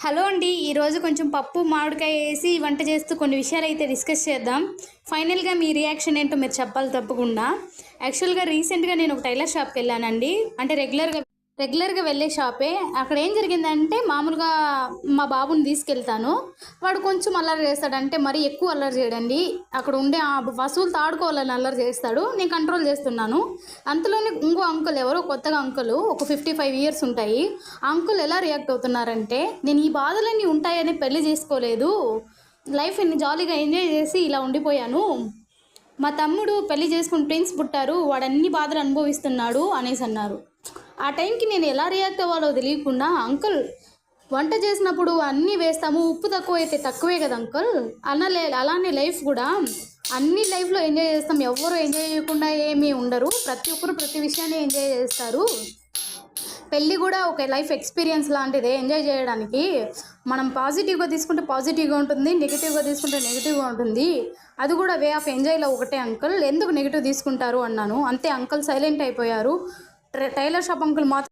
Hello అండి. ఈరోజు కొంచెం పప్పు మామిడికాయ వేసి వంట చేస్తూ కొన్ని విషయాలు అయితే డిస్కస్ చేద్దాం. ఫైనల్గా మీ రియాక్షన్ ఏంటో మీరు చెప్పాలి తప్పకుండా. యాక్చువల్గా రీసెంట్గా నేను ఒక టైలర్ షాప్కి వెళ్ళానండి. అంటే రెగ్యులర్గా వెళ్ళే షాపే. అక్కడ ఏం జరిగిందంటే మామూలుగా మా బాబుని తీసుకెళ్తాను. వాడు కొంచెం అల్లరి చేస్తాడు. అంటే మరీ ఎక్కువ అల్లరి చేయడండి. అక్కడ ఉండే ఆ వస్తువులు తాడుకోవాలని అల్లరి చేస్తాడు. నేను కంట్రోల్ చేస్తున్నాను. అంతలోనే ఇంకో అంకుల్, ఎవరో కొత్తగా అంకుల్, ఒక 55 ఇయర్స్ ఉంటాయి. ఆ అంకుల్ ఎలా రియాక్ట్ అవుతున్నారంటే, నేను ఈ బాధలన్నీ ఉంటాయని పెళ్లి చేసుకోలేదు, లైఫ్ ఎన్ని జాలీగా ఎంజాయ్ చేసి ఇలా ఉండిపోయాను, మా తమ్ముడు పెళ్లి చేసుకుని ట్విన్స్ పుట్టారు, వాడు అన్ని బాధలు అనుభవిస్తున్నాడు అనేసి అన్నారు. ఆ టైంకి నేను ఎలా రియాక్ట్ అవ్వాలో తెలియకుండా, అంకుల్ వంట చేసినప్పుడు అన్నీ వేస్తాము, ఉప్పు తక్కువ అయితే తక్కువే కదా అంకుల్, అలానే లైఫ్ కూడా అన్ని లైఫ్లో ఎంజాయ్ చేస్తాం, ఎవ్వరు ఎంజాయ్ చేయకుండా ఏమీ ఉండరు, ప్రతి ఒక్కరు ప్రతి విషయాన్ని ఎంజాయ్ చేస్తారు, పెళ్ళి కూడా ఒక లైఫ్ ఎక్స్పీరియన్స్ లాంటిదే, ఎంజాయ్ చేయడానికి మనం పాజిటివ్గా తీసుకుంటే పాజిటివ్గా ఉంటుంది, నెగిటివ్గా తీసుకుంటే నెగిటివ్గా ఉంటుంది, అది కూడా వే ఆఫ్ ఎంజాయ్లో ఒకటే అంకుల్, ఎందుకు నెగిటివ్ తీసుకుంటారు అన్నాను. అంతే అంకుల్ సైలెంట్ అయిపోయారు. టైలర్ షాప్ అంకుల్ మాత్రం